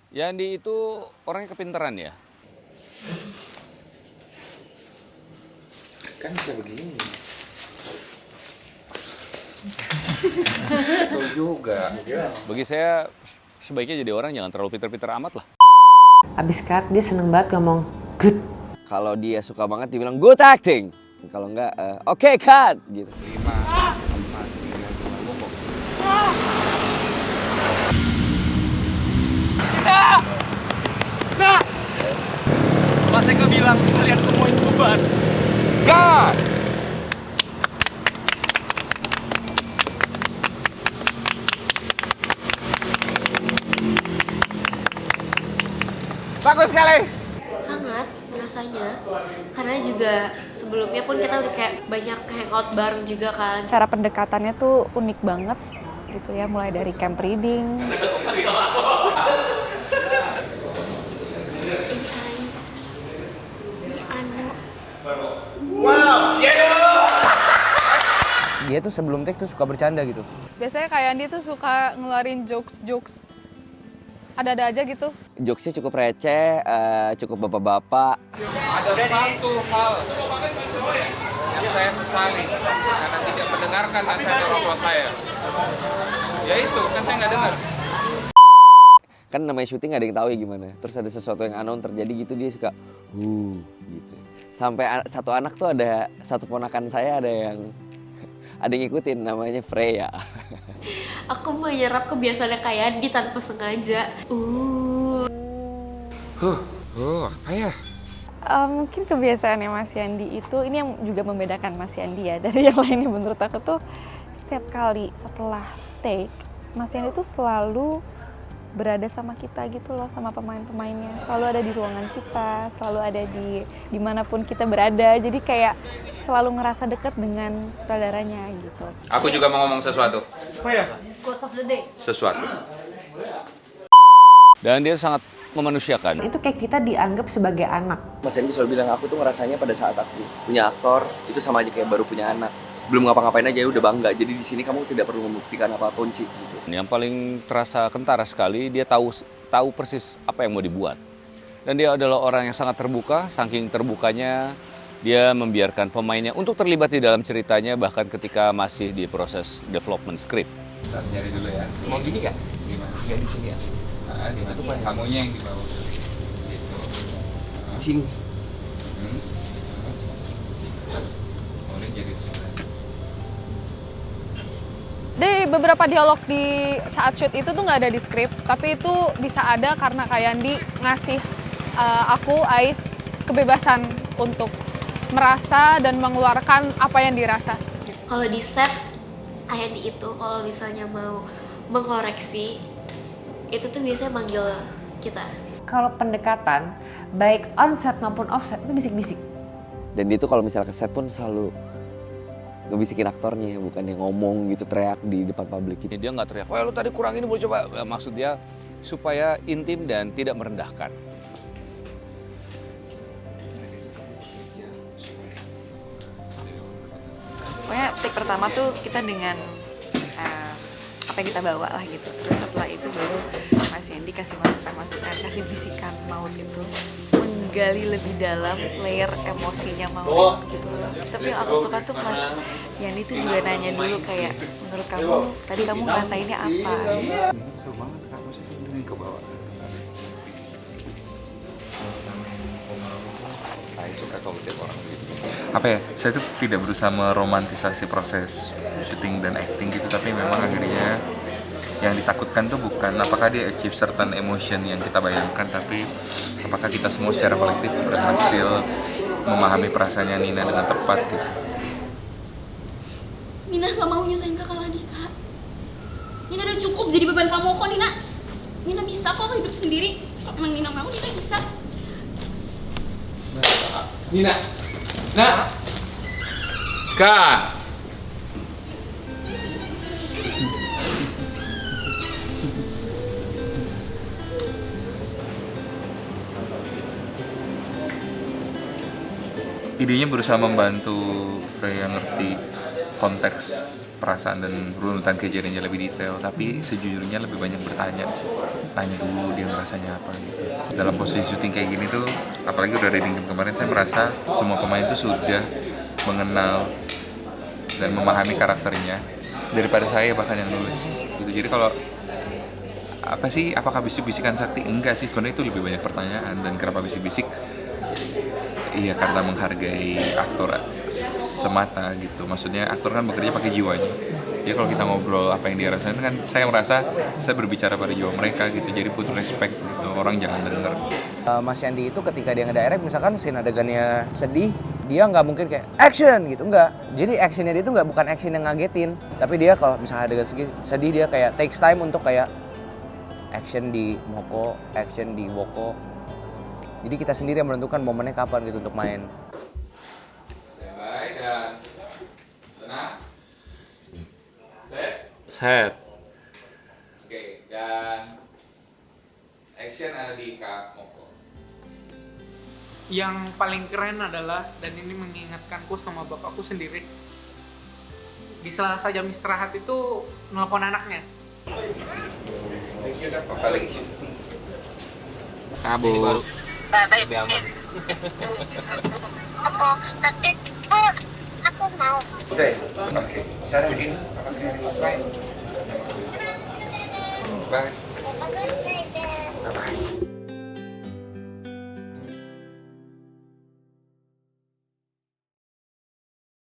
Yandi itu orangnya kepintaran ya? Kan bisa begini. Betul juga. Bagi saya sebaiknya jadi orang jangan terlalu pinter-pinter amat lah. Abis cut dia seneng banget ngomong good. Kalau dia suka banget dibilang good acting. Kalau enggak, oke, cut gitu. 5, 4, 3, 2, bongkok. Mas Eka bilang kalian semua itu beban. God! Bagus sekali! Hangat rasanya, karena juga sebelumnya pun kita udah kayak banyak hangout bareng juga kan. Cara pendekatannya tuh unik banget gitu ya, mulai dari camp reading. Sini Ais, ini Anu. Dia tuh sebelum take tuh suka bercanda gitu. Biasanya kayak Andi tuh suka ngeluarin jokes ada-ada aja gitu. Jokesnya cukup receh, cukup bapak-bapak. Ada satu hal yang saya sesali karena tidak mendengarkan nasihat orang tua saya. Yaitu, kan saya nggak dengar. Kan namanya syuting gak ada yang tahu ya gimana. Terus ada sesuatu yang unknown terjadi gitu, dia suka gitu. Sampai satu anak tuh ada, satu ponakan saya ada yang ngikutin, namanya Freya. Aku menyerap kebiasaannya kayak Andi tanpa sengaja. Apa ya? Mungkin kebiasaannya Mas Yandi itu, ini yang juga membedakan Mas Yandi ya dari yang lainnya menurut aku tuh, setiap kali setelah take, Mas Yandi tuh selalu berada sama kita gitu loh, sama pemain-pemainnya. Selalu ada di ruangan kita, selalu ada di dimanapun kita berada. Jadi kayak selalu ngerasa dekat dengan saudaranya gitu. Aku juga mau ngomong sesuatu. Quotes of the day. Sesuatu. Dan dia sangat memanusiakan. Itu kayak kita dianggap sebagai anak. Mas Hendy selalu bilang, aku tuh ngerasanya pada saat aku punya aktor, itu sama aja kayak baru punya anak. Belum ngapa-ngapain aja udah bangga. Jadi di sini kamu tidak perlu membuktikan apa-apun, Ci, gitu. Yang paling terasa kentara sekali, dia tahu persis apa yang mau dibuat. Dan dia adalah orang yang sangat terbuka, saking terbukanya dia membiarkan pemainnya untuk terlibat di dalam ceritanya bahkan ketika masih di proses development script. Kita nyari dulu ya. Mau gini gak? Gimana? Kayak di sini ya? Nah, di mana? Kamunya yang dibawa. Gitu. Di sini. Boleh jadi sebelah. Di beberapa dialog di saat shoot itu tuh nggak ada di skrip, tapi itu bisa ada karena kayak Andi ngasih aku, Ais, kebebasan untuk merasa dan mengeluarkan apa yang dirasa. Kalau di set kayak Andi itu, kalau misalnya mau mengoreksi, itu tuh biasanya manggil kita. Kalau pendekatan, baik on set maupun off set itu bisik-bisik. Dan dia tuh kalau misalnya ke set pun selalu ngebisikin aktornya, bukan yang ngomong gitu, teriak di depan publik gitu. Dia nggak teriak, wah lu tadi kurang ini boleh coba. Maksud dia supaya intim dan tidak merendahkan. Pokoknya take pertama tuh kita dengan apa yang kita bawa lah gitu. Terus setelah itu baru Mas Yandi kasih masukan, kasih bisikan maut gitu, menggali lebih dalam layer emosinya maut gitu loh. Tapi yang aku suka tuh Mas Yandi tuh juga nanya dulu kayak, menurut kamu tadi kamu ngerasainnya apa? Seru banget kamu sih dengan ke bawah. Saya suka kalau tiap orang gitu. Apa ya? Saya tuh tidak berusaha meromantisasi proses syuting dan acting gitu, tapi memang akhirnya yang ditakutkan tuh bukan apakah dia achieve certain emotion yang kita bayangkan, tapi apakah kita semua secara kolektif berhasil memahami perasaannya Nina dengan tepat gitu. Nina gak mau nyusahin kakak lagi, Kak. Nina udah cukup jadi beban kamu kok, Nina. Nina bisa kok hidup sendiri. Kalau emang Nina mau, Nina bisa. Nina, Nak, Kak. Idenya berusaha membantu Freya ngerti konteks perasaan dan runutan kejadiannya lebih detail, tapi sejujurnya lebih banyak bertanya sih, tanya dulu dia ngerasanya apa gitu. Dalam posisi syuting kayak gini tuh, apalagi udah reading game kemarin, saya merasa semua pemain tuh sudah mengenal dan memahami karakternya daripada saya bahkan yang nulis gitu. Jadi kalau apakah bisik-bisikan sakti? Enggak sih, sebenarnya itu lebih banyak pertanyaan. Dan kenapa bisik-bisik? Iya, karena menghargai aktor semata gitu. Maksudnya aktor kan bekerja pakai jiwanya. Ya kalau kita ngobrol apa yang dia rasain kan, saya merasa saya berbicara pada jiwa mereka gitu. Jadi put respect gitu, orang jangan denger. Mas Yandi itu ketika dia ngedirect, misalkan scene adegannya sedih, dia nggak mungkin kayak action gitu, enggak. Jadi actionnya dia itu nggak, bukan action yang ngagetin, tapi dia kalau misalnya adegan sedih, dia kayak takes time untuk kayak action di Moko, action di Woko. Jadi kita sendiri yang menentukan momennya kapan gitu untuk main. Baik, dan tenang. Set. Oke, dan action ada di Kak Moko. Yang paling keren adalah, dan ini mengingatkanku sama bapakku sendiri, di sela-sela jam istirahat itu nelpon anaknya. Apa lagi sih? Kabur. Lebih aman. Aku mau. Udah ya? Oke. Dadah, ini. Bye. Bye. Bye-bye.